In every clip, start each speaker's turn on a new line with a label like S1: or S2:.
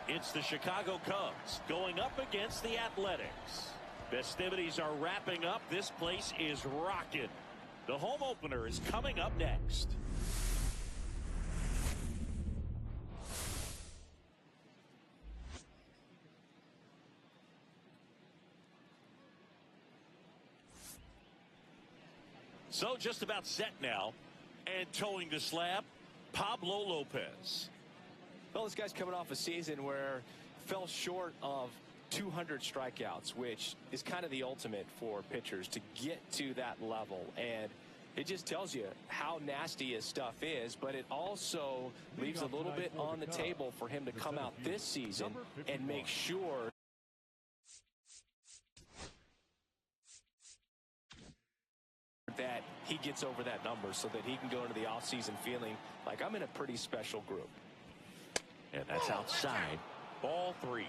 S1: It's the Chicago Cubs going up against the Athletics. Festivities are wrapping up. This place is rocking. The home opener is coming up next. So just about set now, and towing the slab, Pablo Lopez.
S2: Well, this guy's coming off a season where fell short of 200 strikeouts, which is kind of the ultimate for pitchers to get to that level. And it just tells you how nasty his stuff is, but it also leaves a little bit on the table for him to come out this season and make sure that he gets over that number so that he can go into the offseason feeling like I'm in a pretty special group.
S1: And that's outside. Ball 3.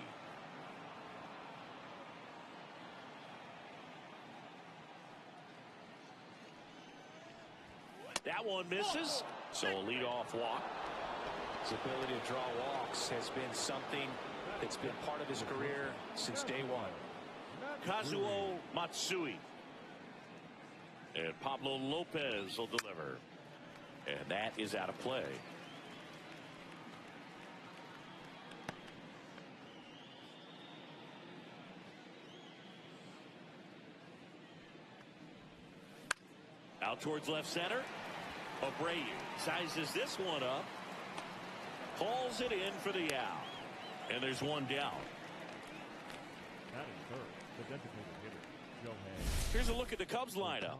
S1: That one misses. So a leadoff walk.
S2: His ability to draw walks has been something that's been part of his career since day one.
S1: Kazuo Matsui. And Pablo Lopez will deliver. And that is out of play. Out towards left center. Abreu sizes this one up. Hauls it in for the out. And there's one down. Here's a look at the Cubs lineup.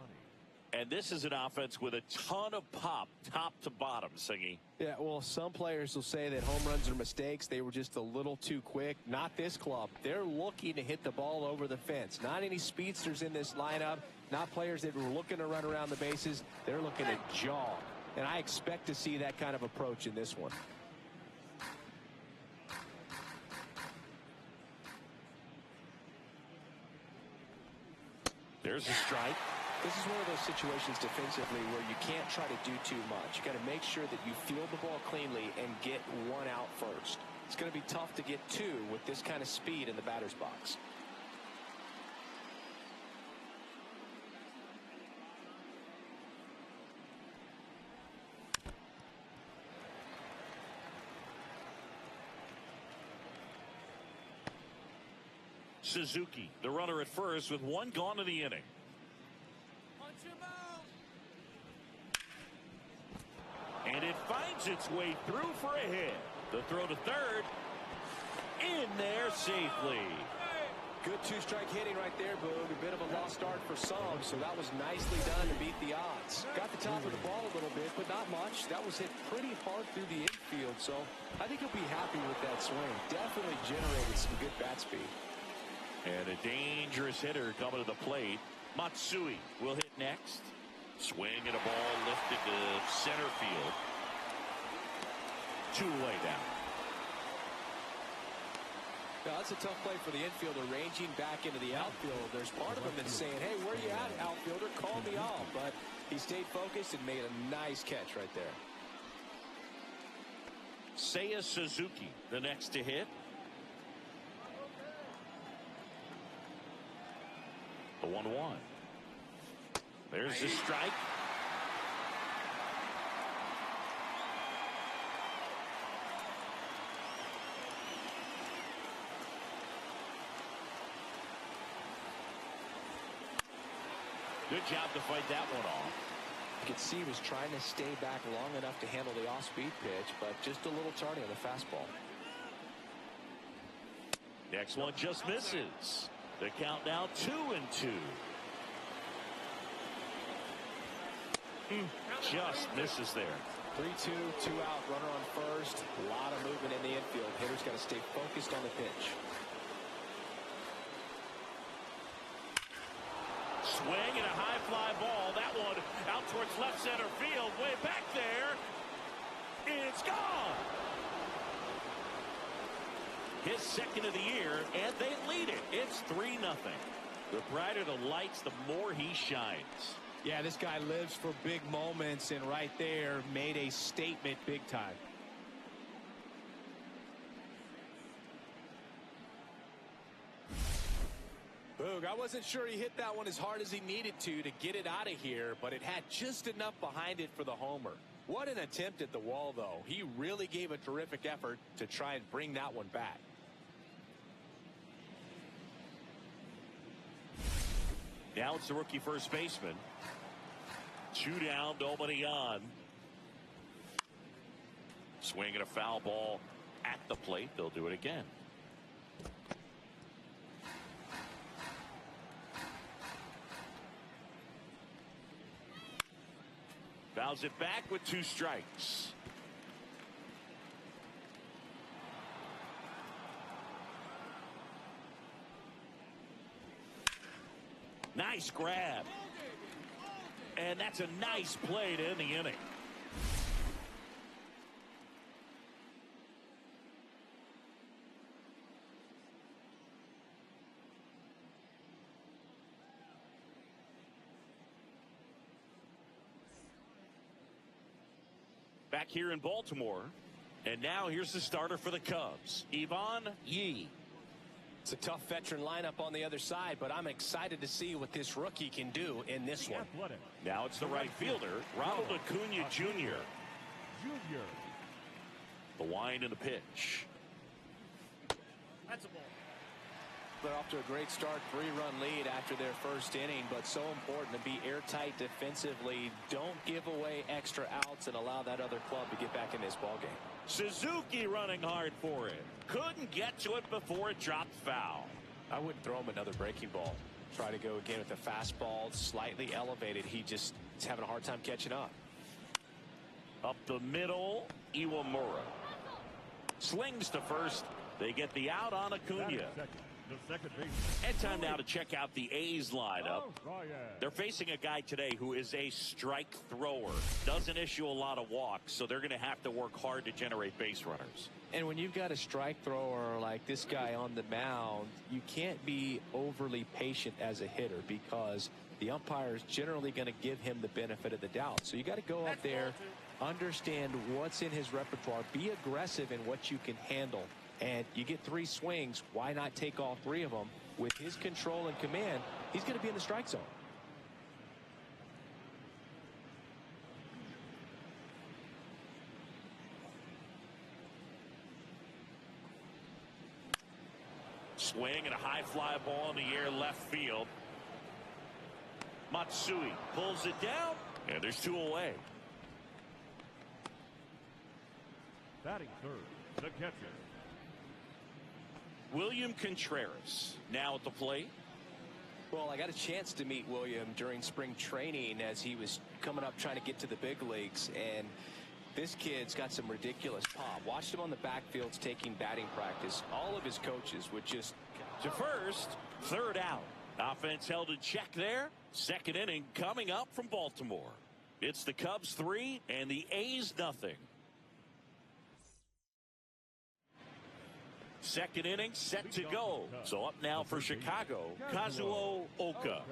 S1: And this is an offense with a ton of pop, top to bottom, Singy.
S2: Yeah, well, some players will say that home runs are mistakes. They were just a little too quick. Not this club. They're looking to hit the ball over the fence. Not any speedsters in this lineup. Not players that were looking to run around the bases. They're looking to jog. And I expect to see that kind of approach in this one.
S1: There's a strike.
S2: This is one of those situations defensively where you can't try to do too much. You got to make sure that you field the ball cleanly and get one out first. It's going to be tough to get two with this kind of speed in the batter's box.
S1: Suzuki, the runner at first with one gone in the inning. And it finds its way through for a hit. The throw to third. In there safely.
S2: Good two-strike hitting right there, Boog. A bit of a lost start for some, so that was nicely done to beat the odds. Got the top of the ball a little bit, but not much. That was hit pretty hard through the infield, so I think he'll be happy with that swing. Definitely generated some good bat speed.
S1: And a dangerous hitter coming to the plate. Matsui will hit next. Swing and a ball lifted to center field. 2 away down.
S2: Now, that's a tough play for the infielder, ranging back into the outfield. There's part of him that's saying, hey, where you at, outfielder? Call me off. But he stayed focused and made a nice catch right there.
S1: Seiya Suzuki, the next to hit. The 1-1. There's the strike. Good job to fight that one off.
S2: You could see he was trying to stay back long enough to handle the off-speed pitch, but just a little tardy on the fastball.
S1: Next one just misses. The count now 2-2. Just misses there.
S2: 3-2, 2 out, runner on first. A lot of movement in the infield. Hitter's got to stay focused on the pitch.
S1: Swing and a high fly ball. That one out towards left center field. Way back there. It's gone. His second of the year, and they lead it. It's 3-0. The brighter the lights, the more he shines.
S3: Yeah, this guy lives for big moments, and right there made a statement big time.
S2: Boog. I wasn't sure he hit that one as hard as he needed to get it out of here, but it had just enough behind it for the homer. What an attempt at the wall, though. He really gave a terrific effort to try and bring that one back.
S1: Now it's the rookie first baseman. 2 down, nobody on. Swinging a foul ball at the plate. They'll do it again. Fouls it back with 2 strikes. Nice grab. And that's a nice play to end the inning. Back here in Baltimore. And now here's the starter for the Cubs, Ivan Yee.
S2: It's a tough veteran lineup on the other side, but I'm excited to see what this rookie can do in this one.
S1: Now it's the right fielder, Ronald Acuna Jr. The wind and the pitch.
S3: That's a ball.
S2: They're off to a great start, 3-run lead after their first inning, but so important to be airtight defensively. Don't give away extra outs and allow that other club to get back in this ballgame.
S1: Suzuki running hard for it. Couldn't get to it before it dropped foul.
S2: I wouldn't throw him another breaking ball. Try to go again with the fastball, slightly elevated. He just is having a hard time catching up.
S1: Up the middle, Iwamura. Slings to first. They get the out on Acuna. And time now to check out the A's lineup. They're facing a guy today who is a strike thrower. Doesn't issue a lot of walks, so they're going to have to work hard to generate base runners.
S2: And when you've got a strike thrower like this guy on the mound, you can't be overly patient as a hitter because the umpire is generally going to give him the benefit of the doubt. So you got to go up there, understand what's in his repertoire, be aggressive in what you can handle. And you get 3 swings. Why not take all 3 of them? With his control and command, he's going to be in the strike zone.
S1: Swing and a high fly ball in the air left field. Matsui pulls it down, and there's 2 away.
S4: Batting third, the catcher,
S1: William Contreras now at the plate.
S2: Well, I got a chance to meet William during spring training as he was coming up trying to get to the big leagues, and this kid's got some ridiculous pop. Watched him on the backfields taking batting practice. All of his coaches would just
S1: to first, 3rd out. Offense held in check there. 2nd inning coming up from Baltimore. It's the Cubs 3 and the A's nothing. 2nd inning set to go. So up now for Chicago, Kazuo Oka.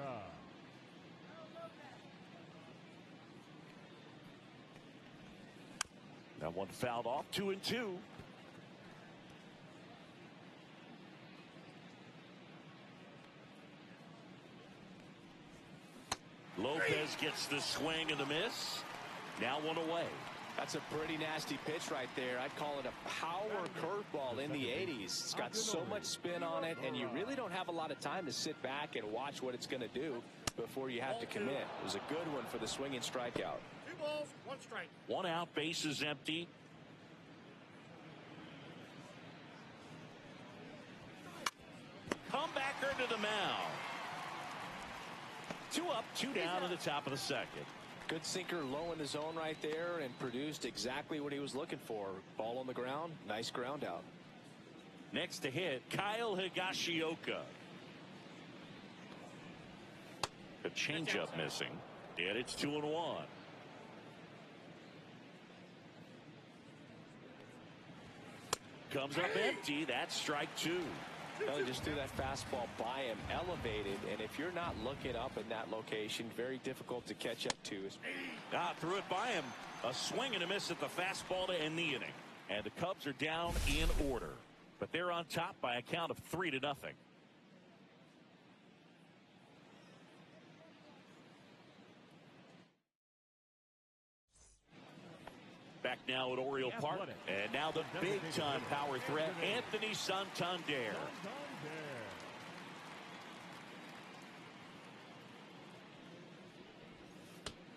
S1: That one fouled off, 2-2. Lopez gets the swing and the miss. Now 1 away.
S2: That's a pretty nasty pitch right there. I'd call it a power curveball in the 80s. It's got so much spin on it, and you really don't have a lot of time to sit back and watch what it's going to do before you have to commit. It was a good one for the swinging strikeout.
S3: 2 balls, 1 strike.
S1: 1 out, bases empty. Comebacker to the mound. 2 up, 2 down in the top of the 2nd.
S2: Good sinker low in the zone right there and produced exactly what he was looking for. Ball on the ground, nice ground out.
S1: Next to hit, Kyle Higashioka. A changeup missing, and it's 2-1. Comes up empty. That's strike 2.
S2: Well, he just threw that fastball by him, elevated, and if you're not looking up in that location, very difficult to catch up to.
S1: Threw it by him. A swing and a miss at the fastball to end the inning. And the Cubs are down in order, but they're on top by a count of 3-0. back now at Oriole Park. And now the big-time power threat, Anthony Santander.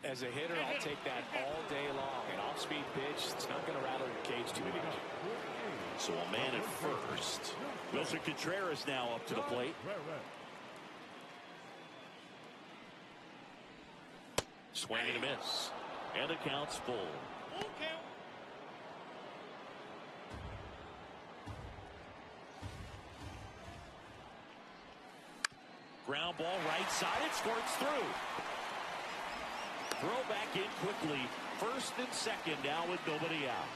S2: As a hitter, I'll take that all day long. An off-speed pitch, it's not going to rattle your cage too much.
S1: So a man at first. Wilson Contreras now up to the plate. Swing and a miss. And the count's full. Ground ball right side. It squirts through. Throw back in quickly. First and second now with nobody out.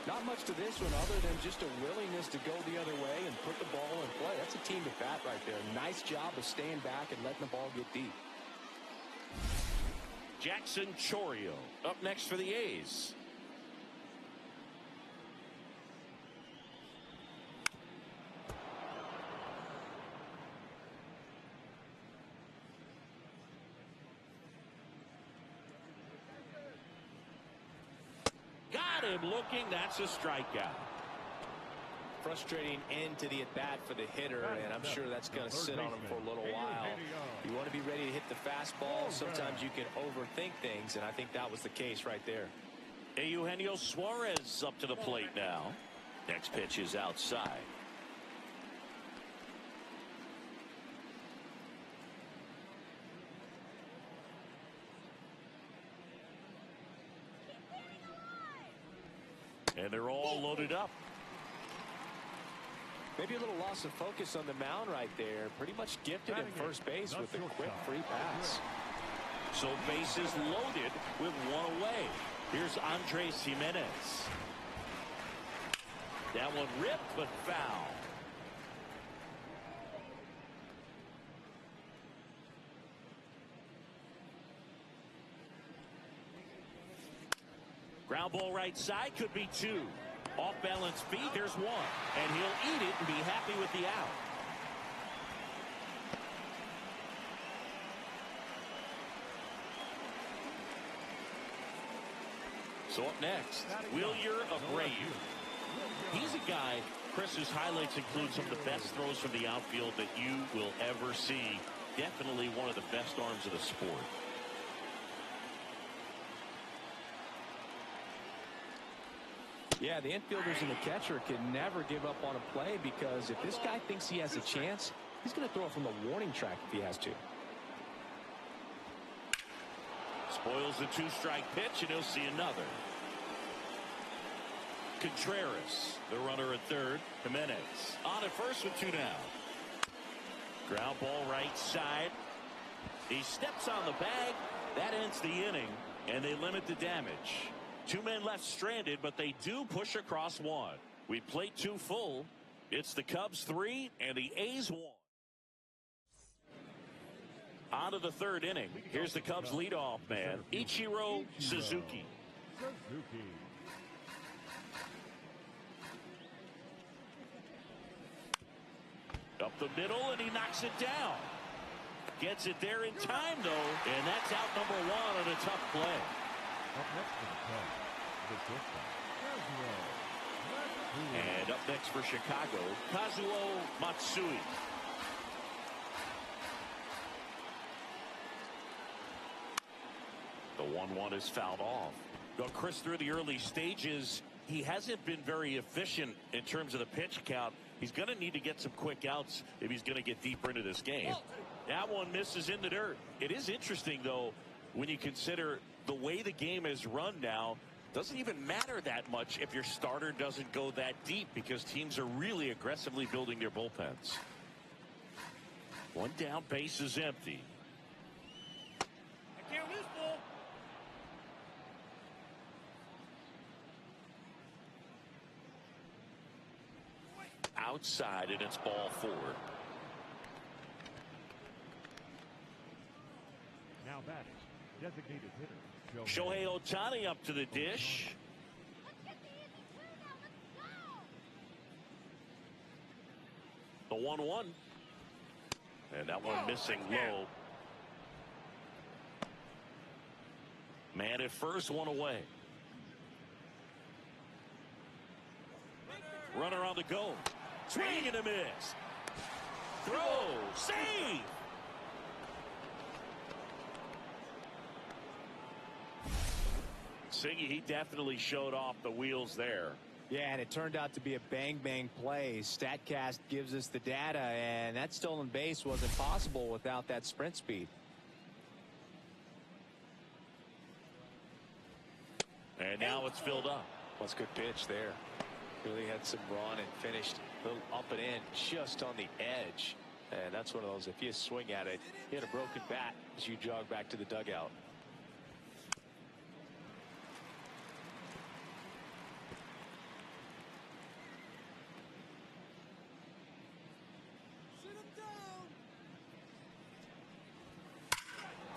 S2: Not much to this one other than just a willingness to go the other way and put the ball in play. That's a team at bat right there. Nice job of staying back and letting the ball get deep.
S1: Jackson Chourio up next for the A's. Got him looking. That's a strikeout.
S2: Frustrating end to the at-bat for the hitter, and I'm sure that's going to sit on him for a little while. You want to be ready to hit the fastball. Sometimes you can overthink things, and I think that was the case right there.
S1: Eugenio Suarez up to the plate now. Next pitch is outside. And they're all loaded up.
S2: Maybe a little loss of focus on the mound right there. Pretty much gifted at first base with a quick free pass.
S1: So bases loaded with one away. Here's Andres Jimenez. That one ripped but foul. Ground ball right side, could be two. Off balance feet, there's one. And he'll eat it and be happy with the out. So up next, Wilyer Abreu. He's a guy, Chris, whose highlights include some of the best throws from the outfield that you will ever see. Definitely one of the best arms of the sport.
S2: Yeah, the infielders and the catcher can never give up on a play, because if this guy thinks he has a chance, he's going to throw it from the warning track if he has to.
S1: Spoils the two-strike pitch, and he'll see another. Contreras, the runner at third. Jimenez on at first with two down. Ground ball right side. He steps on the bag. That ends the inning, and they limit the damage. Two men left stranded, but they do push across one. We played two full. It's the Cubs 3 and the A's 1. On to the third inning. Here's the Cubs leadoff man, Ichiro Suzuki. Up the middle, and he knocks it down. Gets it there in time, though, and that's out number one on a tough play. And up next for Chicago, Kazuo Matsui. The 1-1 is fouled off. Well, Chris, through the early stages, he hasn't been very efficient in terms of the pitch count. He's going to need to get some quick outs if he's going to get deeper into this game. That one misses in the dirt. It is interesting, though, when you consider the way the game is run now. Doesn't even matter that much if your starter doesn't go that deep, because teams are really aggressively building their bullpens. One down, base is empty. I can't miss ball. Outside, and it's ball 4.
S4: Now batting, designated hitter
S1: Shohei Ohtani up to the dish. The 1-1. And that one missing low. Man at first, one away. Runner on the go. Swing and a miss. Throw. Save. Siggy, he definitely showed off the wheels there.
S3: Yeah, and it turned out to be a bang-bang play. StatCast gives us the data, and that stolen base wasn't possible without that sprint speed.
S1: And now it's filled up.
S2: That's a good pitch there. Really had some run and finished a little up and in just on the edge. And that's one of those, if you swing at it, you hit a broken bat as you jog back to the dugout.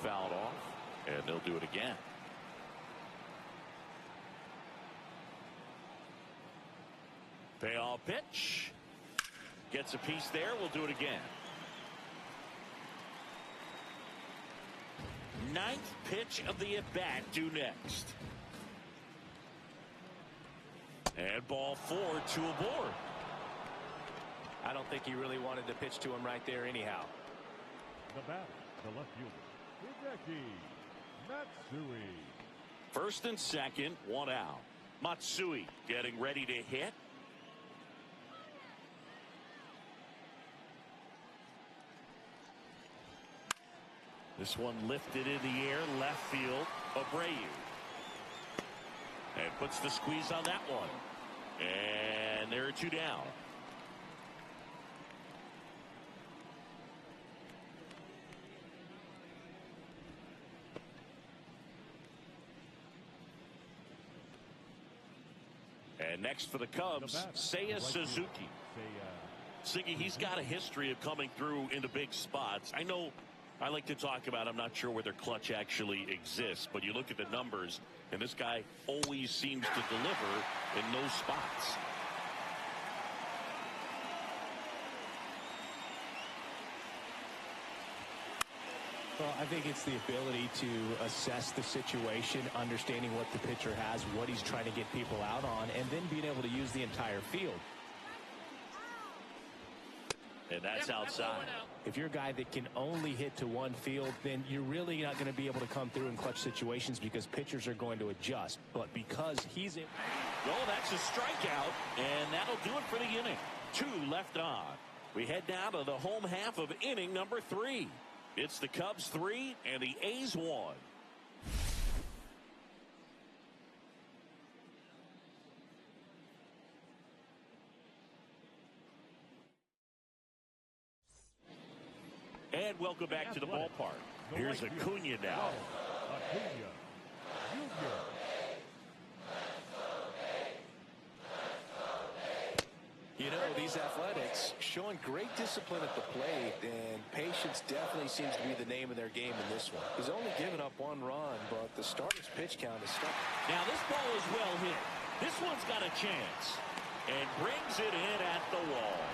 S1: Fouled off, and they'll do it again. Payoff pitch. Gets a piece there. We'll do it again. Ninth pitch of the at-bat due next. And ball 4, 2 aboard.
S2: I don't think he really wanted to pitch to him right there anyhow.
S4: The batter, the left fielder, Hideki Matsui.
S1: First and second, one out. Matsui getting ready to hit. This one lifted in the air, left field, Abreu. And puts the squeeze on that one. And there are 2 down. And next for the Cubs, Seiya Suzuki. Siggy, he's got a history of coming through into big spots. I know I like to talk about, I'm not sure where their clutch actually exists, but you look at the numbers, and this guy always seems to deliver in those spots.
S3: Well, I think it's the ability to assess the situation, understanding what the pitcher has, what he's trying to get people out on, and then being able to use the entire field.
S1: And that's outside.
S3: If you're a guy that can only hit to one field, then you're really not going to be able to come through in clutch situations because pitchers are going to adjust. But because he's in...
S1: Well, that's a strikeout, and that'll do it for the inning. 2 left on. We head now to the home half of inning number 3. It's the Cubs 3 and the A's 1. And welcome back to the ballpark. Here's Acuna now.
S4: Acuna Jr.
S2: You know, these Athletics showing great discipline at the plate, and patience definitely seems to be the name of their game in this one. He's only given up 1 run, but the starter's pitch count is stuck.
S1: Now this ball is well hit. This one's got a chance and brings it in at the wall.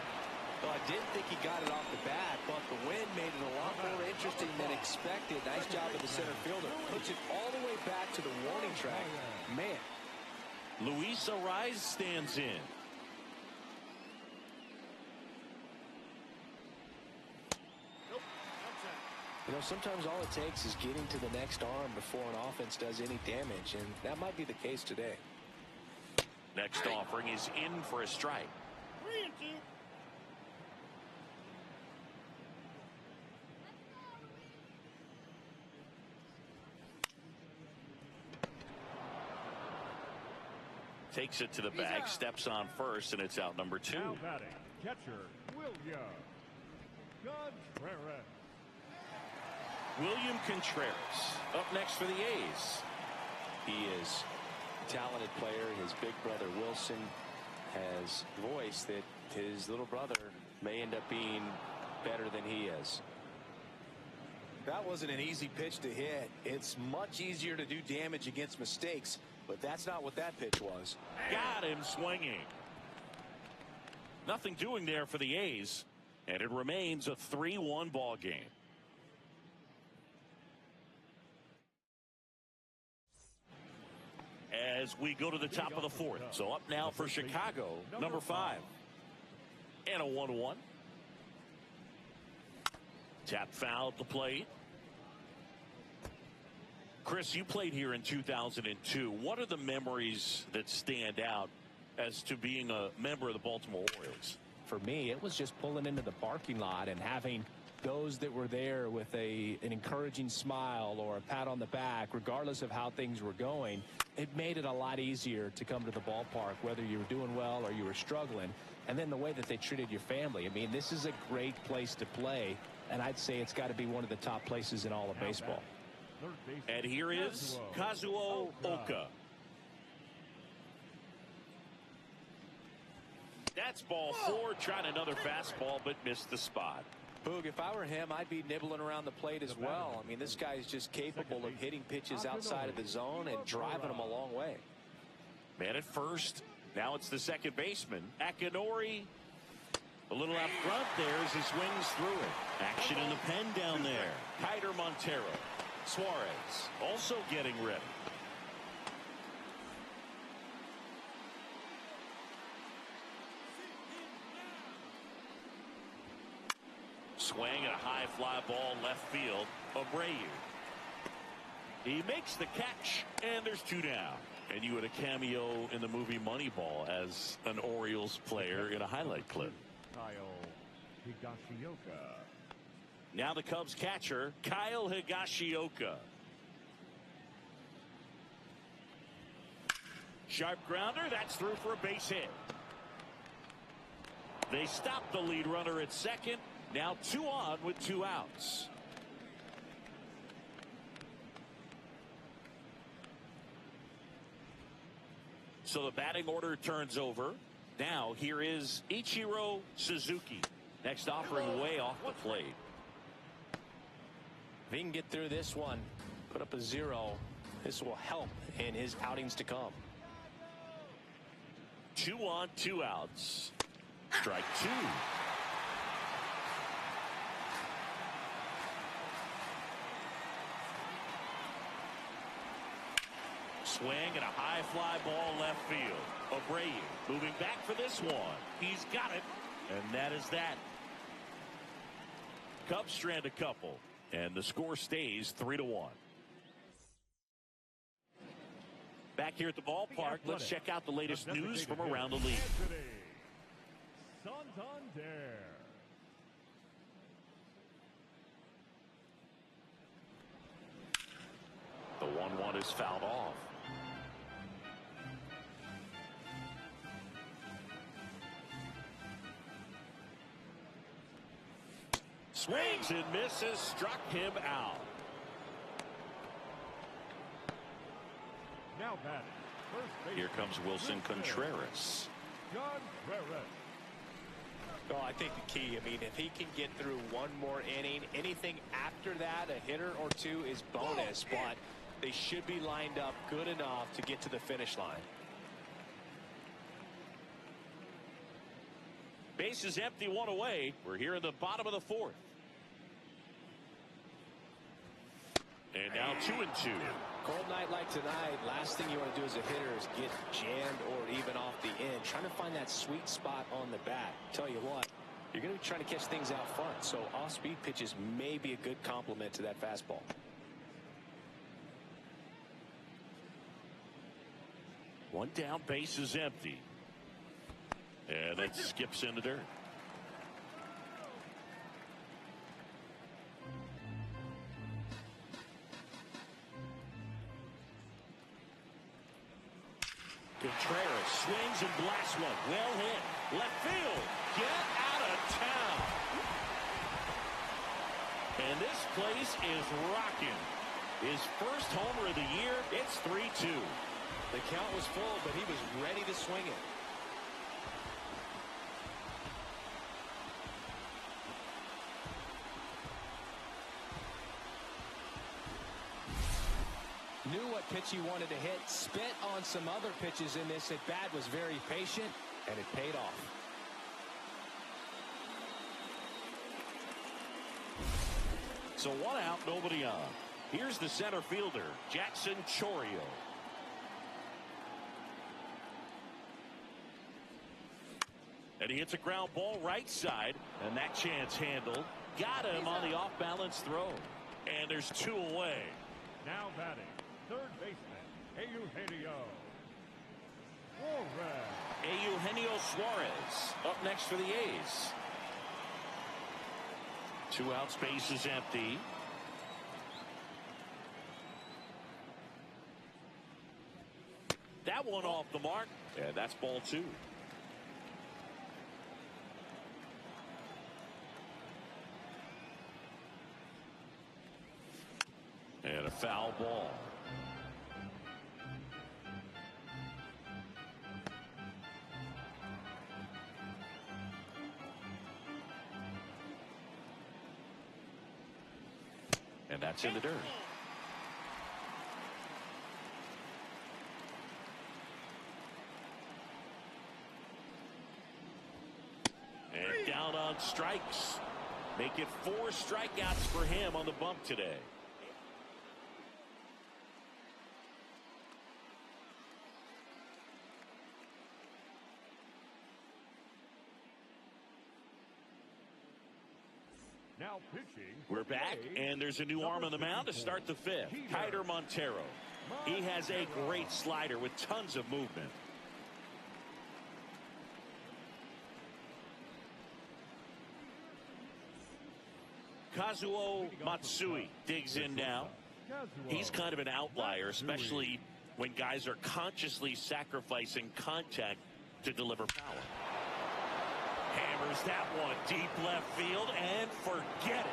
S2: Well, I didn't think he got it off the bat, but the wind made it a lot more interesting than expected. Nice job of the center fielder. Puts it all the way back to the warning track. Man.
S1: Luis Ariz stands in.
S2: You know, sometimes all it takes is getting to the next arm before an offense does any damage, and that might be the case today.
S1: Next offering is in for a strike.
S4: 3-2.
S1: Takes it to the bag, steps on first, and it's out number 2.
S4: Now batting, catcher William Contreras.
S1: William Contreras up next for the A's.
S2: He is a talented player. His big brother Wilson has voiced that his little brother may end up being better than he is. That wasn't an easy pitch to hit. It's much easier to do damage against mistakes, but that's not what that pitch was.
S1: Got him swinging. Nothing doing there for the A's, and it remains a 3-1 ball game. as we go to the top of the fourth. So up now for Chicago, number 5. And a 1-1. Tap foul at the plate. Chris, you played here in 2002. What are the memories that stand out as to being a member of the Baltimore Orioles?
S3: For me, it was just pulling into the parking lot and having those that were there with an encouraging smile or a pat on the back, regardless of how things were going. It made it a lot easier to come to the ballpark, whether you were doing well or you were struggling. And then the way that they treated your family. I mean, this is a great place to play, and I'd say it's got to be one of the top places in all of baseball.
S1: And here is Kazuo Oka. That's ball 4, trying another fastball, but missed the spot.
S2: Boog, if I were him, I'd be nibbling around the plate as well. I mean, this guy is just capable of hitting pitches outside of the zone and driving them a long way.
S1: Man at first. Now it's the second baseman, Akinori. A little out front there as he swings through it. Action in the pen down there. Kiter Montero. Suarez also getting ready. Swing and a high fly ball left field. Abreu. He makes the catch, and there's 2 down. And you had a cameo in the movie Moneyball as an Orioles player in a highlight clip. Now the Cubs catcher, Kyle Higashioka. Sharp grounder, that's through for a base hit. They stop the lead runner at second. Now 2 on with 2 outs. So the batting order turns over. Now here is Ichiro Suzuki. Next offering way off the plate.
S2: If he can get through this one, put up a 0, this will help in his outings to come.
S1: 2 on, 2 outs. Strike 2. Swing and a high fly ball left field. Abreu moving back for this one. He's got it. And that is that. Cubs strand a couple. And the score stays 3-1. Back here at the ballpark, let's check out the latest news from around the league.
S4: Santander.
S1: The 1-1 is fouled off. Swings and misses, struck him out.
S4: Now batting, first base.
S1: Here comes Wilson Contreras.
S2: Well, I think the key, I mean, if he can get through one more inning, anything after that, a hitter or 2 is bonus, but they should be lined up good enough to get to the finish line.
S1: Base is empty, 1 away. We're here in the bottom of the 4th. And now 2-2.
S2: Cold night like tonight, last thing you want to do as a hitter is get jammed or even off the end. Trying to find that sweet spot on the bat. Tell you what, you're going to be trying to catch things out front. So off-speed pitches may be a good complement to that fastball.
S1: One down, base is empty. And it skips in the dirt. Contreras swings and blasts one. Well hit. Left field. Get out of town. And this place is rocking. His first homer of the year. It's 3-2.
S2: The count was full, but he was ready to swing it. Knew what pitch he wanted to hit, spit on some other pitches in this at bat, was very patient, and it paid off.
S1: So 1 out, nobody on. Here's the center fielder, Jackson Chourio. And he hits a ground ball right side, and that chance handled. Got him on the off-balance throw. And there's 2 away.
S4: Now batting, third baseman, Eugenio Suarez.
S1: Eugenio Suarez up next for the A's. 2 outs, base is empty. That one off the mark, and that's ball 2. And a foul ball. And that's in the dirt. And down on strikes. Make it 4 strikeouts for him on the bump today.
S4: Now pitching.
S1: We're back, and there's a new arm on the mound to start the 5th. Keider Montero. He has a great slider with tons of movement. Kazuo Matsui digs in now. He's kind of an outlier, especially when guys are consciously sacrificing contact to deliver power. Hammers that one deep left field and forget it.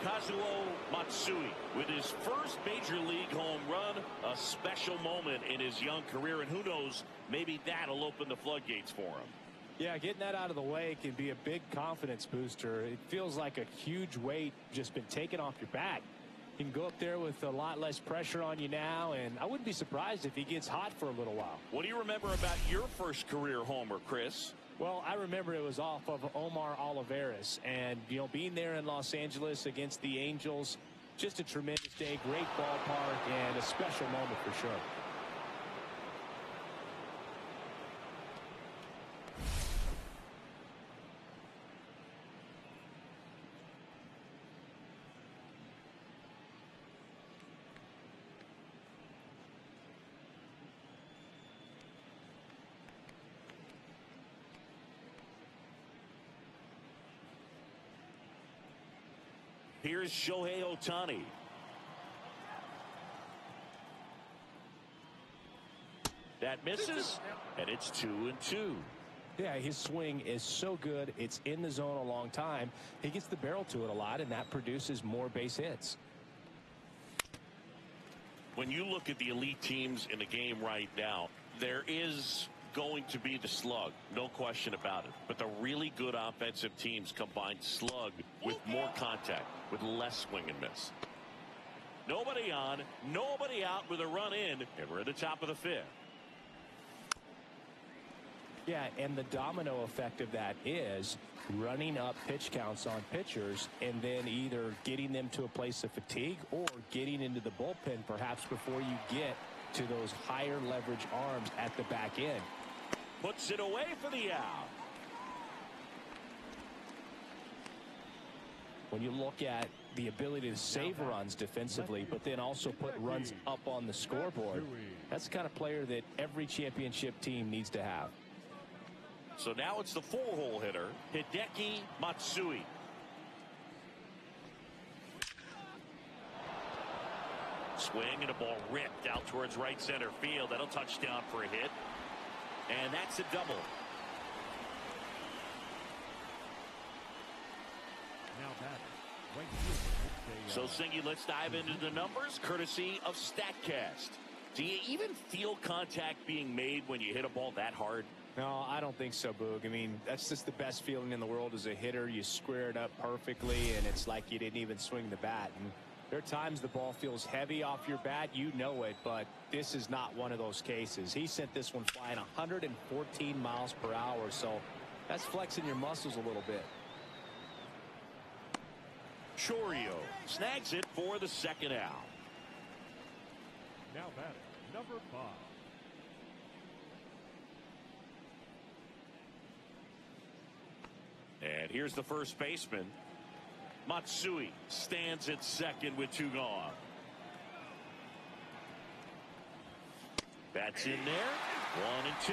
S1: Kazuo Matsui with his first major league home run, a special moment in his young career, and who knows, maybe that'll open the floodgates for him.
S3: Yeah, getting that out of the way can be a big confidence booster. It feels like a huge weight just been taken off your back. You can go up there with a lot less pressure on you now, and I wouldn't be surprised if he gets hot for a little while.
S1: What do you remember about your first career homer, Chris?
S3: Well, I remember it was off of Omar Olivares, and, you know, being there in Los Angeles against the Angels, just a tremendous day, great ballpark, and a special moment for sure.
S1: Here's Shohei Ohtani. That misses, and it's 2-2.
S3: Yeah, his swing is so good. It's in the zone a long time. He gets the barrel to it a lot, and that produces more base hits.
S1: When you look at the elite teams in the game right now, there is going to be the slug, no question about it. But the really good offensive teams combine slug with more contact, with less swing and miss. Nobody on, nobody out with a run in, and we're at the top of the 5th.
S3: Yeah, and the domino effect of that is running up pitch counts on pitchers and then either getting them to a place of fatigue or getting into the bullpen perhaps before you get to those higher leverage arms at the back end.
S1: Puts it away for the out.
S3: When you look at the ability to save runs defensively, but then also put runs up on the scoreboard, that's the kind of player that every championship team needs to have.
S1: So now it's the 4-hole hitter, Hideki Matsui. Swing and a ball ripped out towards right center field. That'll touch down for a hit. And that's a double.
S4: Now batting, right
S1: So, Singy, let's dive into the numbers, courtesy of StatCast. Do you even feel contact being made when you hit a ball that hard?
S3: No, I don't think so, Boog. I mean, that's just the best feeling in the world as a hitter. You square it up perfectly, and it's like you didn't even swing the bat. And there are times the ball feels heavy off your bat. You know it, but this is not one of those cases. He sent this one flying 114 miles per hour, so that's flexing your muscles a little bit.
S1: Chourio snags it for the 2nd out.
S4: Now batting, number 5.
S1: And here's the first baseman. Matsui stands at second with 2 gone. Bats in there. 1 and 2.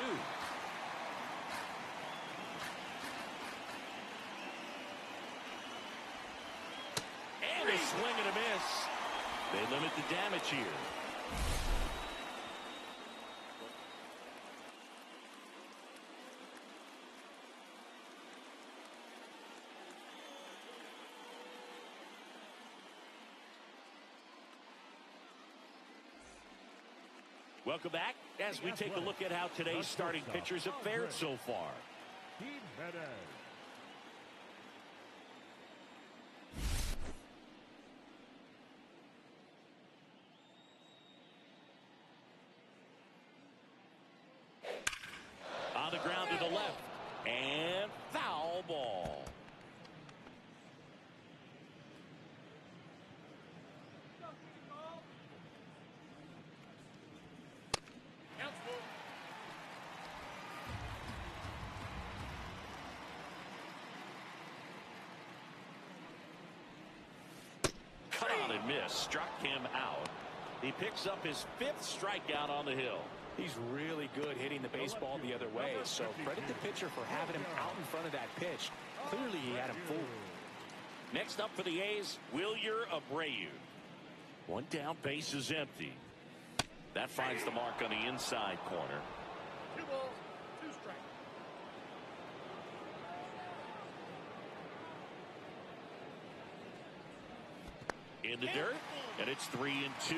S1: And a swing and a miss. They limit the damage here. Welcome back as we take a look at how today's starting pitchers have fared so far. On the ground to the left. And foul ball. Cut on and miss. Struck him out. He picks up his 5th strikeout on the hill.
S3: He's really good hitting the baseball the other way, so credit the pitcher for having him out in front of that pitch. Clearly he had him fooled.
S1: Next up for the A's, Wilyer Abreu. 1 down, base is empty. That finds the mark on the inside corner.
S4: 2 balls, 2 strikes.
S1: In the dirt, and it's 3 and 2.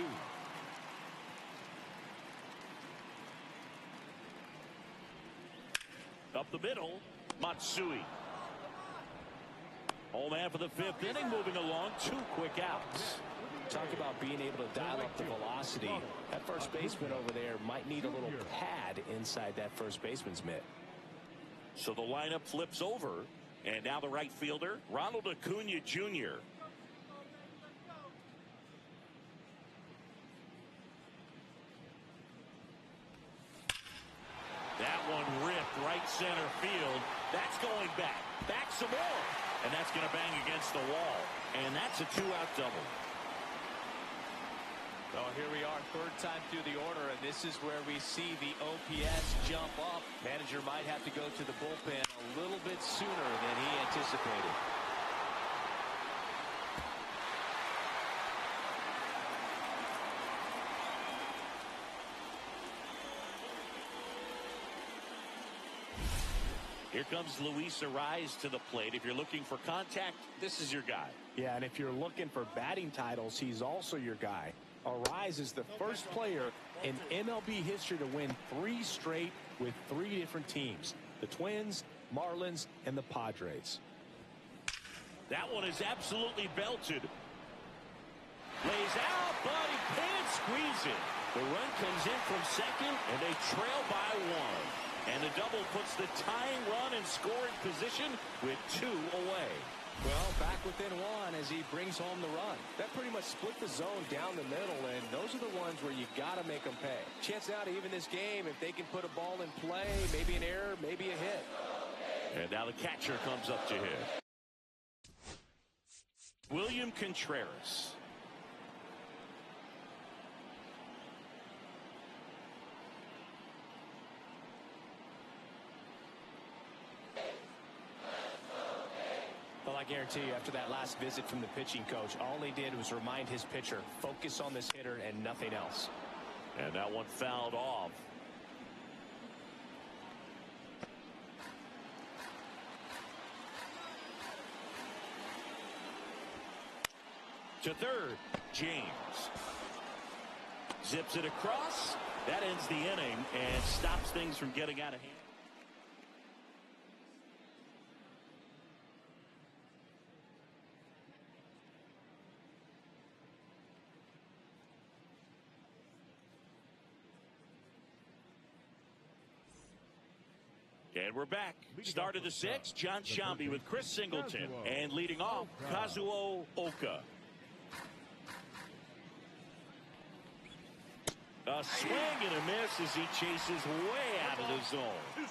S1: Up the middle, Matsui. Home man for the 5th inning, moving along, 2 quick outs.
S3: Talk about being able to dial up the velocity. That first baseman over there might need a little pad inside that first baseman's mitt.
S1: So the lineup flips over, and now the right fielder, Ronald Acuna Jr. That one ripped right center field. That's going back. Back some more. And that's going to bang against the wall. And that's a 2-out double.
S2: Well, here we are, 3rd time through the order, and this is where we see the OPS jump up. Manager might have to go to the bullpen a little bit sooner than he anticipated.
S1: Here comes Luis Ariz to the plate. If you're looking for contact, this is your guy.
S3: Yeah, and if you're looking for batting titles, he's also your guy. Ariz is the first player in MLB history to win 3 straight with 3 different teams. The Twins, Marlins, and the Padres.
S1: That one is absolutely belted. Lays out, but he can't squeeze it. The run comes in from second, and they trail by 1. And the double puts the tying run in scoring position with 2 away.
S2: Well, back within 1 as he brings home the run. That pretty much split the zone down the middle, and those are the ones where you got to make them pay. Chance now to even this game if they can put a ball in play, maybe an error, maybe a hit.
S1: And now the catcher comes up to hit. William Contreras.
S3: Well, I guarantee you, after that last visit from the pitching coach, all he did was remind his pitcher, focus on this hitter and nothing else.
S1: And that one fouled off. To third, James. Zips it across. That ends the inning and stops things from getting out of hand. And we're back. Start of the 6th, John Shambi with Chris Singleton. And leading off, Kazuo Oka. A swing and a miss as he chases way out of the zone.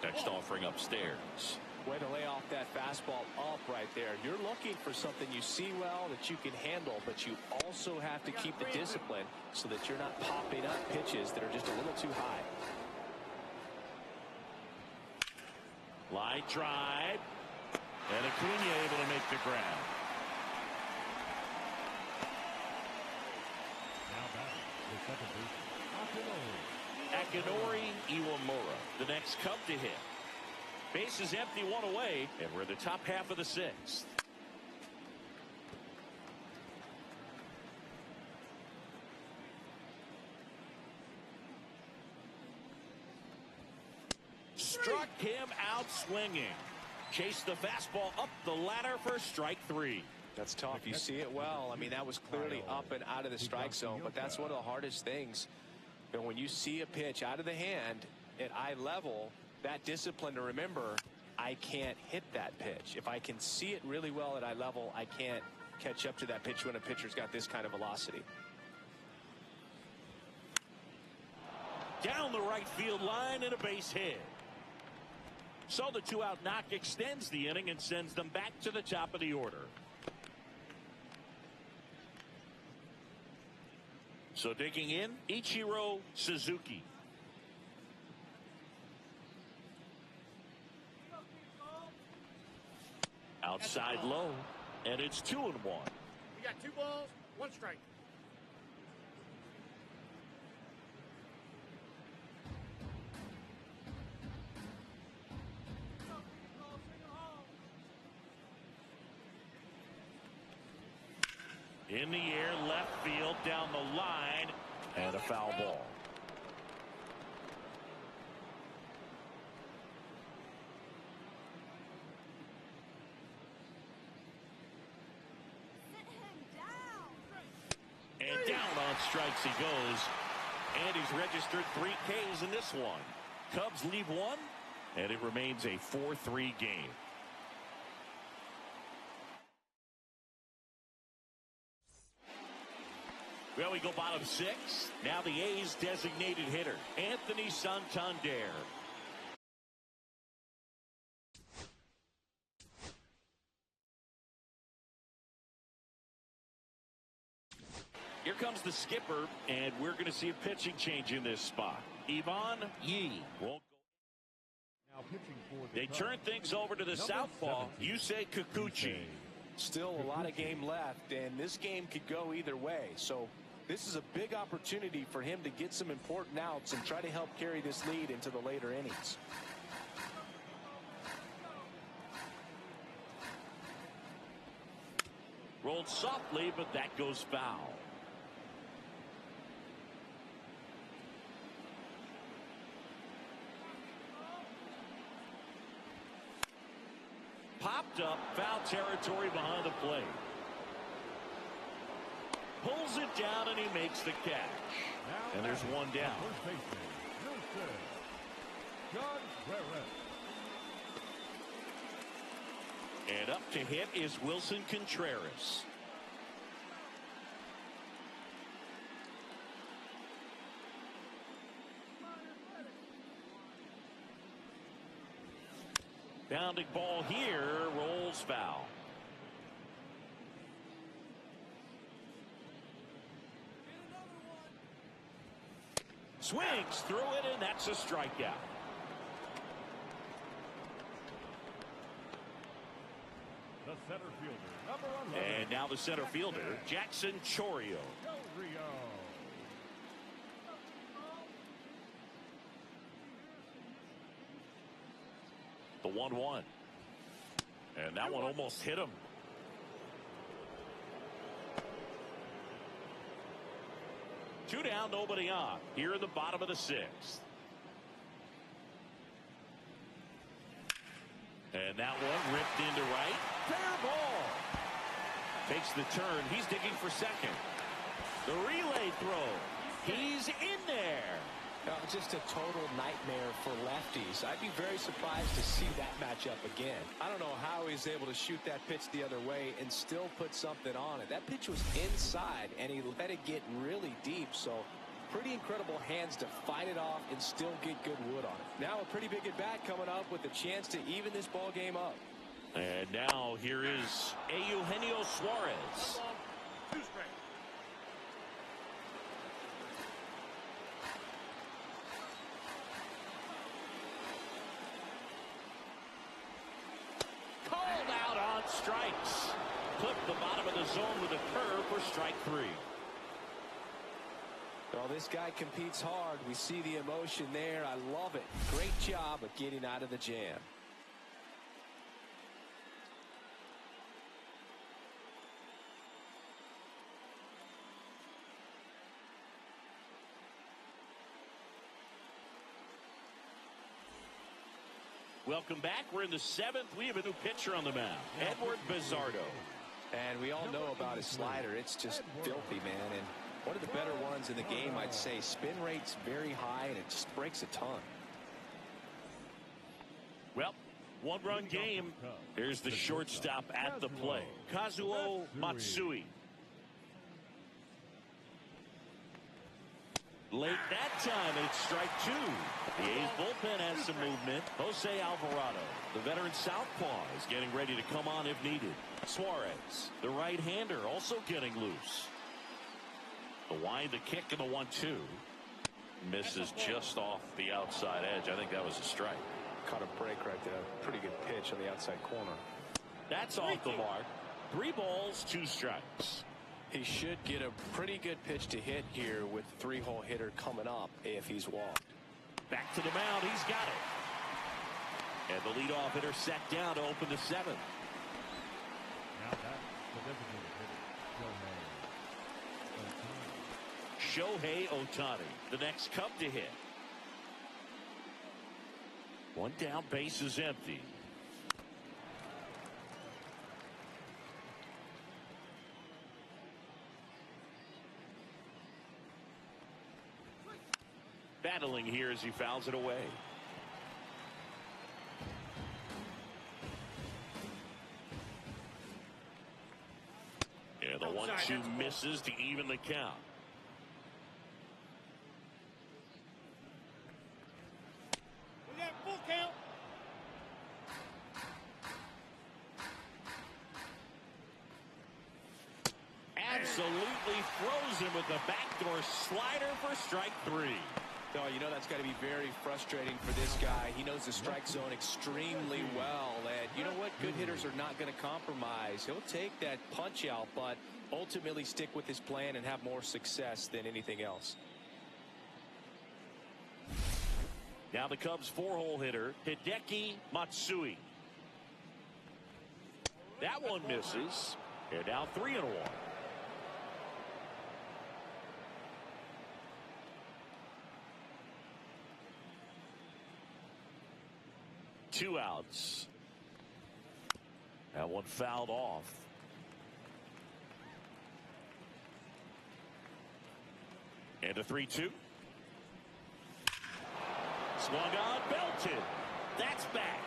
S1: Next offering upstairs.
S2: Way to lay off that fastball up right there. You're looking for something you see well that you can handle, but you also have to keep the discipline so that you're not popping up pitches that are just a little too high.
S1: Line drive. And Acuna able to make the grab. Akinori Iwamura, the next Cub to hit. Base is empty, one away, and we're in the top half of the sixth. Struck him out swinging. Chased the fastball up the ladder for strike three.
S2: That's tough. You see it well. I mean, that was clearly up and out of the strike zone, but that's one of the hardest things. And when you see a pitch out of the hand at eye level, that discipline to remember, I can't hit that pitch. If I can see it really well at eye level, I can't catch up to that pitch when a pitcher's got this kind of velocity.
S1: Down the right field line and a base hit. So the 2-out knock extends the inning and sends them back to the top of the order. So digging in, Ichiro Suzuki. Outside low, and it's 2-1.
S4: We got 2 balls, 1 strike.
S1: In the air, left field, down the line, and a foul ball. And down on strikes he goes. And he's registered 3 Ks in this one. Cubs leave 1, and it remains a 4-3 game. Well, we go bottom 6. Now the A's designated hitter, Anthony Santander. Here comes the skipper, and we're going to see a pitching change in this spot. Ivan Yee won't go. They turn things over to the southpaw, Yusei Kikuchi.
S2: Still a lot of game left, and this game could go either way. So this is a big opportunity for him to get some important outs and try to help carry this lead into the later innings.
S1: Rolled softly, but that goes foul. Popped up, foul territory behind the plate. Pulls it down, and he makes the catch. And there's one down. And up to hit is Wilson Contreras. Bounding ball here, rolls foul. Swings through it, and that's a strikeout.
S4: The center fielder, number 11.
S1: And now the center fielder, Jackson Chourio. The 1-1. And that one almost hit him. Two down, nobody on. Here in the bottom of the 6th. And that one ripped into right. Fair ball. Takes the turn. He's digging for second. The relay throw. He's in there.
S2: Just a total nightmare for lefties. I'd be very surprised to see that matchup again. I don't know how he's able to shoot that pitch the other way and still put something on it. That pitch was inside, and he let it get really deep. So Pretty incredible hands to fight it off and still get good wood on it. Now a pretty big at-bat coming up with a chance to even this ball game up.
S1: And now here is Eugenio Suarez. Called out on strikes. Clipped the bottom of the zone with a curve for strike 3.
S2: Well, this guy competes hard. We see the emotion there. I love it. Great job of getting out of the jam.
S1: Welcome back. We're in the 7th. We have a new pitcher on the mound, Edward Bizardo.
S2: And we all know about his slider. It's just filthy, man. And one of the better ones in the game, I'd say. Spin rate's very high, and it just breaks a ton.
S1: Well, one-run game. Here's the shortstop at the plate, Kazuo Matsui. Late that time, and it's strike 2. The A's bullpen has some movement. Jose Alvarado, the veteran southpaw, is getting ready to come on if needed. Suarez, the right-hander, also getting loose. The wind, the kick, and the 1-2. Misses just off the outside edge. I think that was a strike.
S2: Caught a break right there. Pretty good pitch on the outside corner.
S1: That's off the mark. 3 balls, 2 strikes.
S2: He should get a pretty good pitch to hit here with the 3-hole hitter coming up if he's walked.
S1: Back to the mound. He's got it. And the leadoff hitter set down to open the 7th.
S4: Now that's the designated hitter,
S1: Shohei Ohtani, the next Cub to hit. 1 down, base is empty. Battling here as he fouls it away. And the 1-2 misses to even the count.
S4: We got full count.
S1: Absolutely throws him with the backdoor slider for strike 3.
S2: Oh, you know that's got to be very frustrating for this guy. He knows the strike zone extremely well. And you know what? Good hitters are not going to compromise. He'll take that punch out, but ultimately stick with his plan and have more success than anything else.
S1: Now the Cubs 4-hole hitter, Hideki Matsui. That one misses. They're now 3-1. 2 outs. That one fouled off. And a 3-2. Swung on, belted. That's back.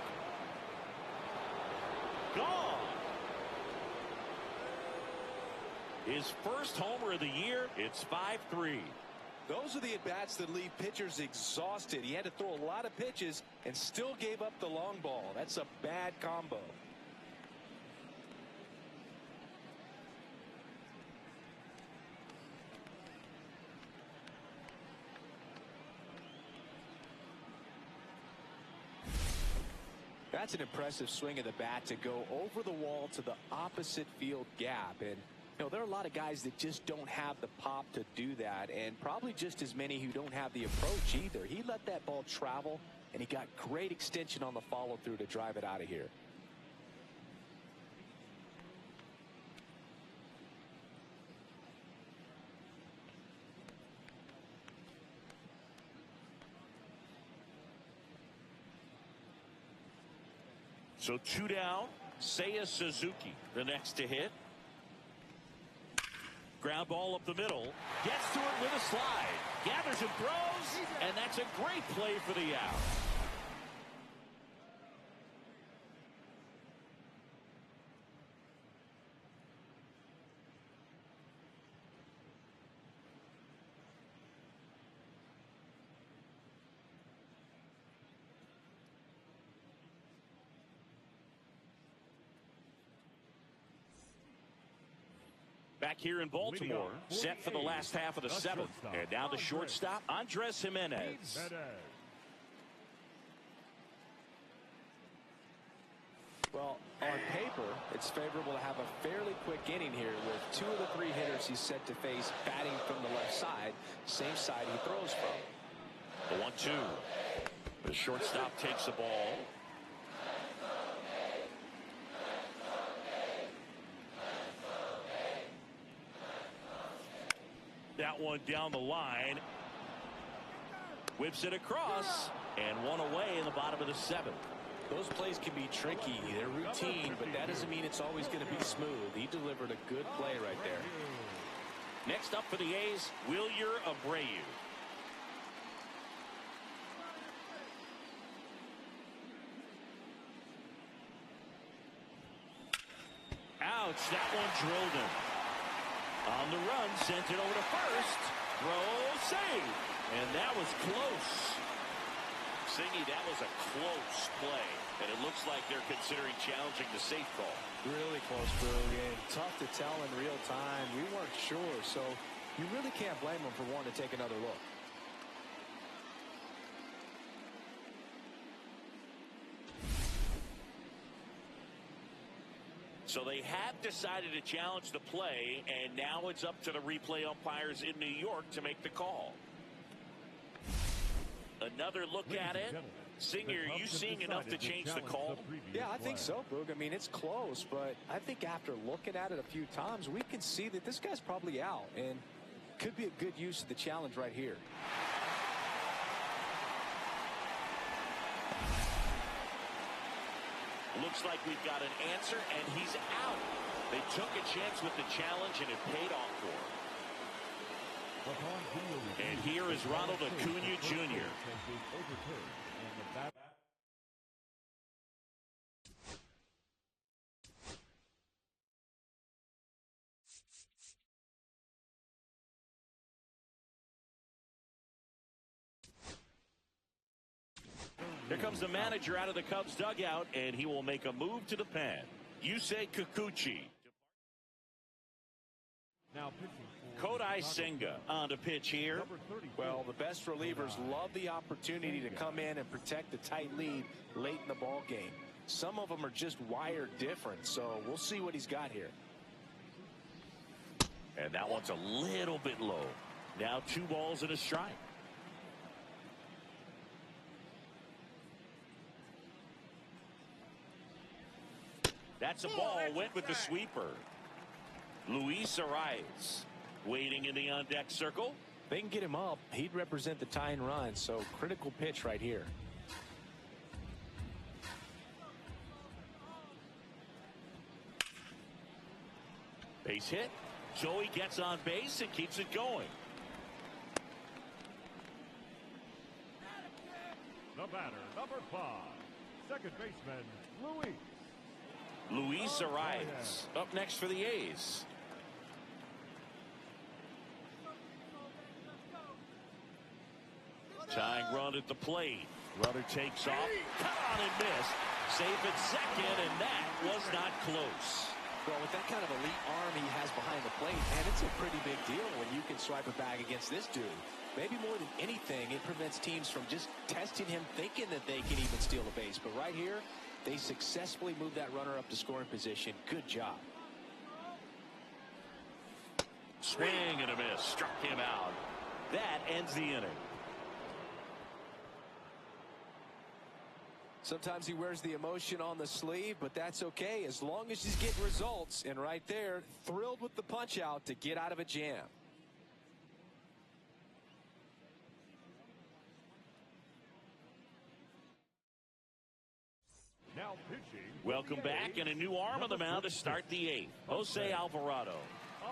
S1: Gone. His first homer of the year. It's 5-3.
S2: Those are the at-bats that leave pitchers exhausted. He had to throw a lot of pitches and still gave up the long ball. That's a bad combo. That's an impressive swing of the bat to go over the wall to the opposite field gap. And you know, there are a lot of guys that just don't have the pop to do that, and probably just as many who don't have the approach either. He let that ball travel, and he got great extension on the follow-through to drive it out of here.
S1: So 2 down. Seiya Suzuki, the next to hit. Ground ball up the middle. Gets to it with a slide. Gathers and throws. And that's a great play for the out. Back here in Baltimore, set for the last half of the seventh. And now the shortstop, Andres Jimenez.
S2: Well, on paper, it's favorable to have a fairly quick inning here with 2 of the 3 hitters he's set to face batting from the left side, same side he throws from.
S1: The 1-2. The shortstop takes the ball. That one down the line. Whips it across, and 1 away in the bottom of the 7th.
S2: Those plays can be tricky. They're routine, but that doesn't mean it's always going to be smooth. He delivered a good play right there.
S1: Next up for the A's, Wilyer Abreu. Ouch, that one drilled him. On the run, sent it over to first. Throw, save. And that was close. Singy, that was a close play. And it looks like they're considering challenging the safe call.
S2: Really close, Boog, and tough to tell in real time. We weren't sure, so you really can't blame them for wanting to take another look.
S1: So they have decided to challenge the play, and now it's up to the replay umpires in New York to make the call. Another look at it. Singer, are you seeing enough to change the call?
S2: Yeah, I think so, Boog. I mean, it's close, but I think after looking at it a few times, we can see that this guy's probably out, and could be a good use of the challenge right here.
S1: Looks like we've got an answer, and he's out. They took a chance with the challenge, and it paid off for him. And here is Ronald Acuna Jr. Here comes the manager out of the Cubs dugout, and he will make a move to the pen. Yusei Kikuchi.
S4: Now pitching.
S1: Kodai Senga on to pitch here.
S2: Well, the best relievers love the opportunity to come in and protect the tight lead late in the ball game. Some of them are just wired different, so we'll see what he's got here.
S1: And that one's a little bit low. Now 2 balls and a strike. That's a ball. Went with the sweeper. Luis Arias waiting in the on-deck circle.
S2: They can get him up. He'd represent the tying run, so critical pitch right here.
S1: Base hit. Joey gets on base and keeps it going.
S4: The batter, number 5, second baseman,
S1: Luis Arias up next for the A's. Tying run at the plate. Runner takes off. Cut on and missed. Safe at second, and that was not close.
S2: Well, with that kind of elite arm he has behind the plate, man, it's a pretty big deal when you can swipe a bag against this dude. Maybe more than anything, it prevents teams from just testing him, thinking that they can even steal a base. But right here, they successfully moved that runner up to scoring position. Good job.
S1: Swing and a miss. Struck him out. That ends the inning.
S2: Sometimes he wears the emotion on the sleeve, but that's okay as long as he's getting results. And right there, thrilled with the punch out to get out of a jam.
S4: now pitching.
S1: Welcome back, and a new arm on the mound to start the 8th. Jose Alvarado.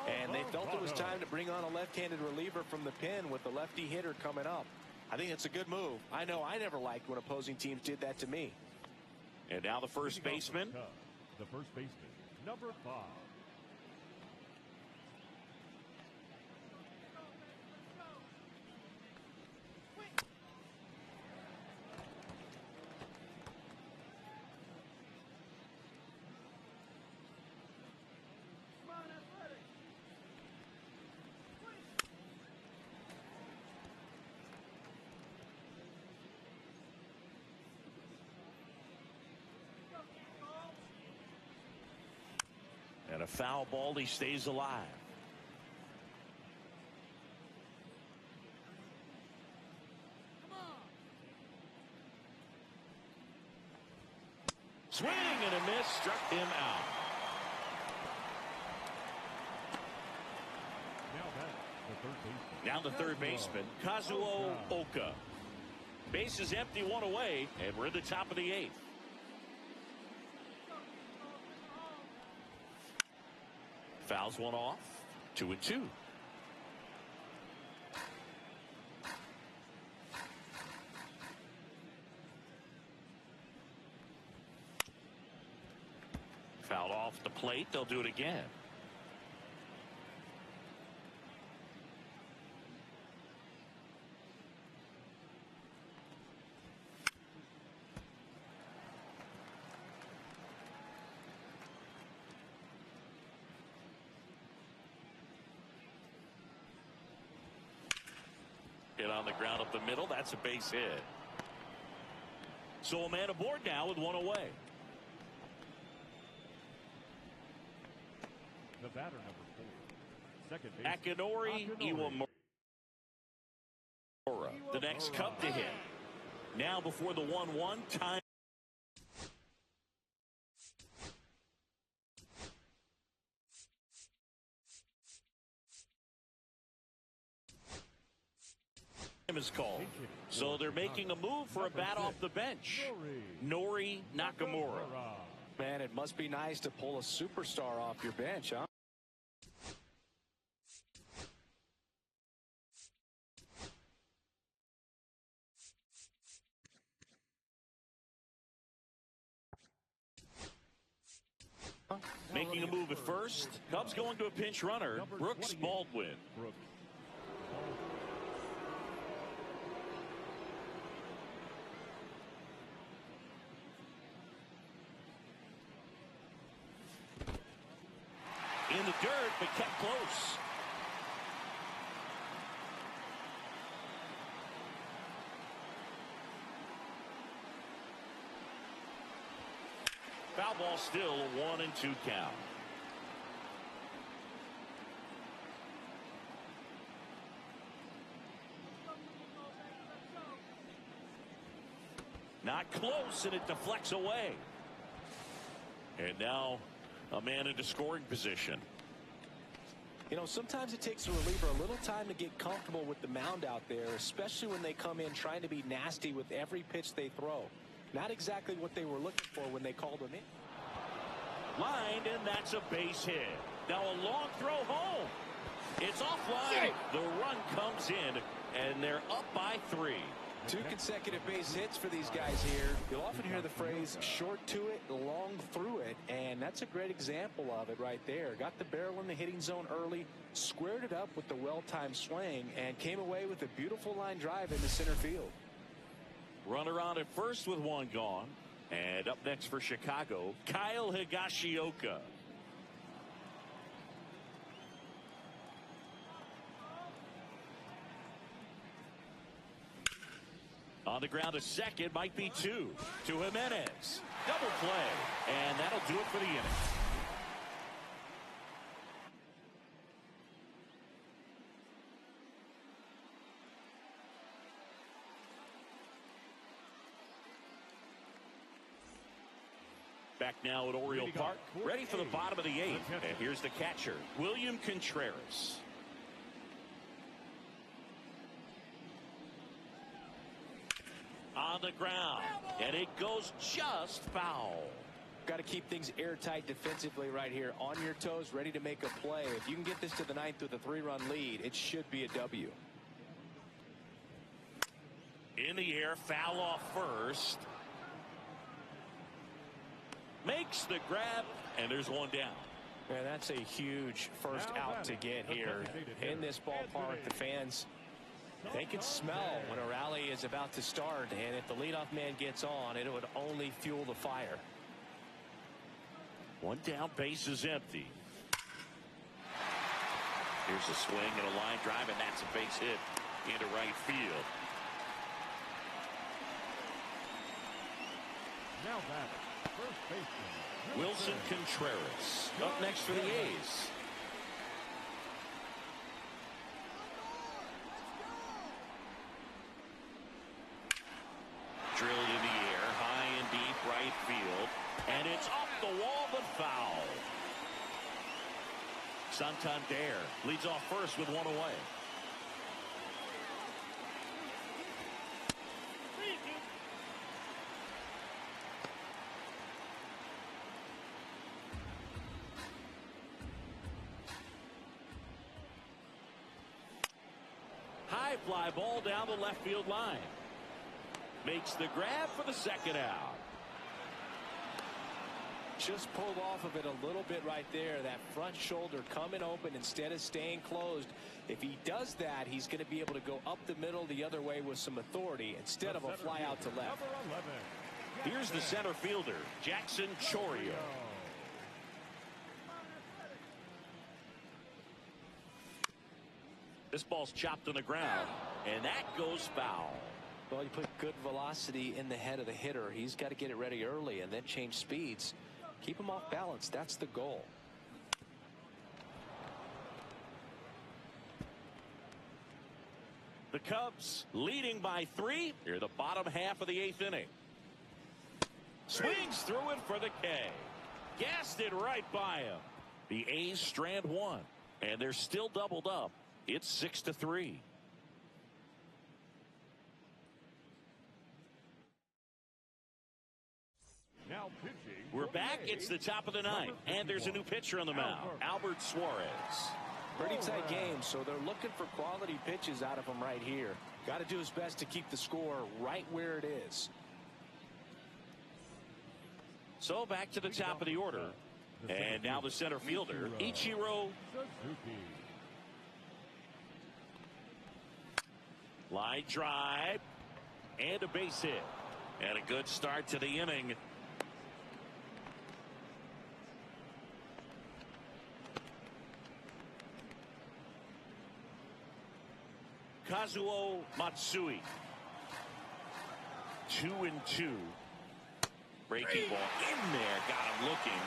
S2: And they felt it was time to bring on a left-handed reliever from the pen with the lefty hitter coming up. I think it's a good move. I know I never liked when opposing teams did that to me.
S1: And now the first baseman.
S4: The first baseman, number 5.
S1: a foul ball. He stays alive. Swing and a miss, struck him out. Now the third baseman, Kazuo Oka. Base is empty, one away, and we're in the top of the eighth. Fouls one off, 2-2. Fouled off the plate. They'll do it again. Hit on the ground up the middle. That's a base hit. So a man aboard now with one away.
S4: The batter, number 4. Second base.
S1: Akinori Iwamura. The next Cub to hit. Now before the 1-1 time. Is called. So they're making a move for a bat off the bench. Nori Nakamura.
S2: Man, it must be nice to pull a superstar off your bench, huh?
S1: Making a move at first. Cubs going to a pinch runner. Brooks Baldwin. In the dirt, but kept close. Foul ball still, a 1-2 count. Not close, and it deflects away. And now a man into scoring position.
S2: You know, sometimes it takes a reliever a little time to get comfortable with the mound out there, especially when they come in trying to be nasty with every pitch they throw. Not exactly what they were looking for when they called him in.
S1: Lined, and that's a base hit. Now a long throw home. It's offline. The run comes in, and they're up by 3.
S2: 2 consecutive base hits for these guys here. You'll often hear the phrase short to it, long through it, and that's a great example of it right there. Got the barrel in the hitting zone early, squared it up with the well-timed swing, and came away with a beautiful line drive into center field.
S1: Runner on at first with 1 gone. And up next for Chicago, Kyle Higashioka. On the ground, a second, might be 2 to Jimenez. Double play, and that'll do it for the inning. Back now at Oriole Park, ready for the bottom of the 8th. And here's the catcher, William Contreras. On the ground, and it goes just foul.
S2: Got to keep things airtight defensively right here. On your toes, ready to make a play. If you can get this to the 9th with a 3-run lead, it should be a W.
S1: In the air, foul off first. Makes the grab, and there's 1 down.
S2: Man, that's a huge first out to get here. In this ballpark, the fans, they can smell when a rally is about to start, and if the leadoff man gets on, it would only fuel the fire.
S1: 1 down, base is empty. Here's a swing and a line drive, and that's a base hit into right field.
S4: Now batter, First baseman,
S1: Wilson Contreras up next for the A's. Drilled in the air, high and deep right field, and it's up the wall but foul. Santander leads off first with one away. High fly ball down the left field line. Makes the grab for the second out.
S2: Just pulled off of it a little bit right there. That front shoulder coming open instead of staying closed. If he does that, he's going to be able to go up the middle the other way with some authority instead of a fly out to left.
S1: Here's the center fielder, Jackson Chourio. This ball's chopped on the ground, and that goes foul.
S2: Well, you put good velocity in the head of the hitter. He's got to get it ready early and then change speeds. Keep him off balance. That's the goal.
S1: The Cubs leading by 3 here the bottom half of the 8th inning. Swings through it for the K. Gassed it right by him. The A's strand one, and they're still doubled up. It's 6-3.
S4: Now pitching.
S1: We're back. It's the top of the 9th, and there's a new pitcher on the mound, Albert Suarez.
S2: Pretty tight game, so they're looking for quality pitches out of him right here. Got to do his best to keep the score right where it is.
S1: So back to the top of the order, and now the center fielder, Ichiro
S4: Suzuki.
S1: Line drive, and a base hit, and a good start to the inning. Kazuo Matsui, 2-2. Breaking ball in there, got him looking,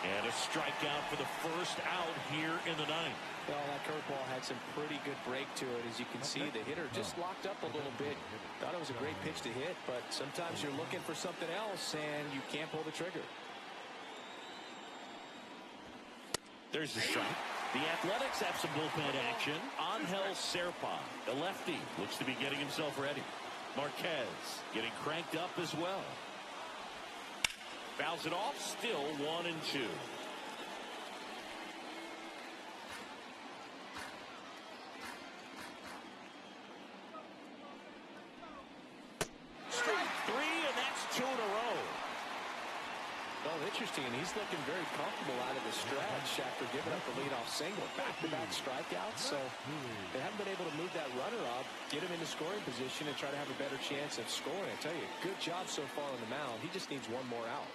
S1: and a strikeout for the first out here in the 9th.
S2: Well, that curveball had some pretty good break to it. As you can see, the hitter just locked up a little bit. Thought it was a great pitch to hit, but sometimes you're looking for something else and you can't pull the trigger.
S1: There's the strike. The Athletics have some bullpen action. Angel Serpa, the lefty, looks to be getting himself ready. Marquez getting cranked up as well. Fouls it off, still 1-2. Strike 3, and that's 2 in a row.
S2: Well, interesting. He's looking very comfortable out of the stretch after giving up the leadoff single. Back-to-back strikeouts, so they haven't been able to move that runner up, get him into scoring position, and try to have a better chance of scoring. I tell you, good job so far on the mound. He just needs one more out.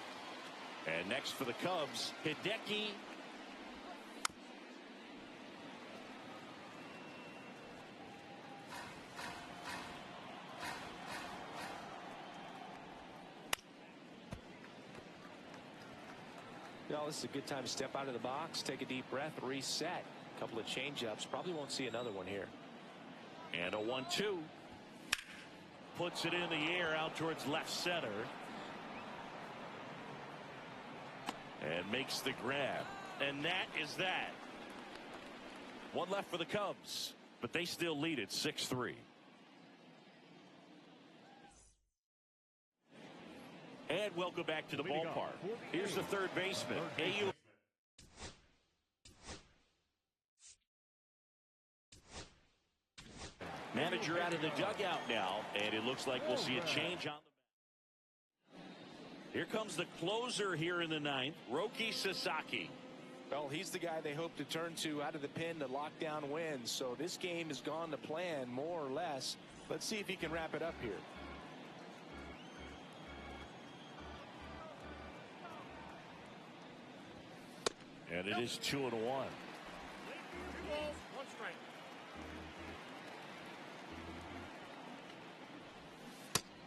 S1: And next for the Cubs, Hideki.
S2: Well, this is a good time to step out of the box, take a deep breath, reset. A couple of change-ups. Probably won't see another one here.
S1: And a 1-2. Puts it in the air out towards left center. And makes the grab. And that is that. One left for the Cubs, but they still lead it 6-3. And welcome back to the ballpark. Here's the third baseman, AU. Manager out of the dugout now, and it looks like we'll see a change on the. Here comes the closer here in the 9th, Roki Sasaki.
S2: Well, he's the guy they hope to turn to out of the pen to lock down wins. So this game has gone to plan, more or less. Let's see if he can wrap it up here.
S1: And it is 2-1.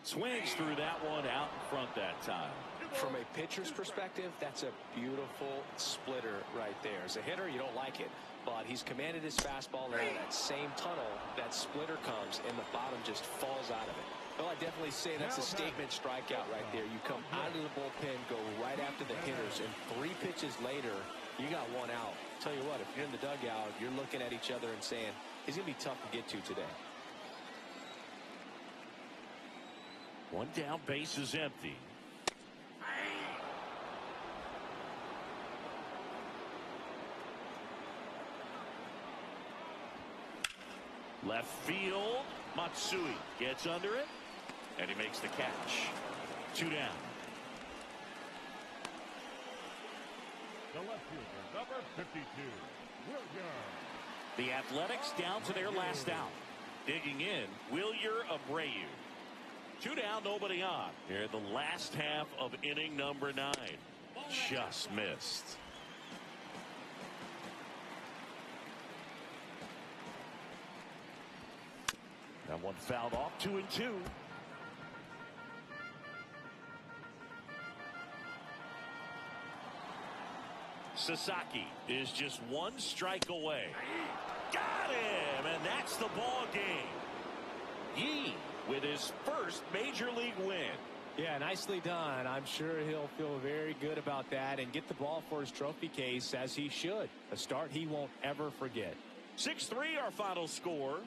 S1: Swings through that one out in front that time.
S2: From a pitcher's perspective, that's a beautiful splitter right there. As a hitter, you don't like it, but he's commanded his fastball, and in that same tunnel, that splitter comes, and the bottom just falls out of it. Well, I definitely say that's a statement strikeout right there. You come out of the bullpen, go right after the hitters, and 3 pitches later, you got 1 out. Tell you what, if you're in the dugout, you're looking at each other and saying, he's going to be tough to get to today.
S1: 1 down, base is empty. Left field, Matsui gets under it, and he makes the catch. 2 down.
S4: The left fielder, number 52, Wilyer.
S1: The Athletics down to their last out. Digging in, Wilyer Abreu. 2 down, nobody on. Here in the last half of inning number 9. Just missed. That one fouled off. 2-2. Sasaki is just 1 strike away. Got him, and that's the ball game. Yee with his first major league win.
S3: Yeah, nicely done. I'm sure he'll feel very good about that and get the ball for his trophy case, as he should. A start he won't ever forget.
S1: 6-3 our final score.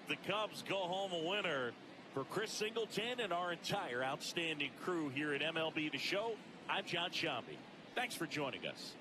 S1: The Cubs go home a winner. For Chris Singleton and our entire outstanding crew here at MLB The Show, I'm John Shambi. Thanks for joining us.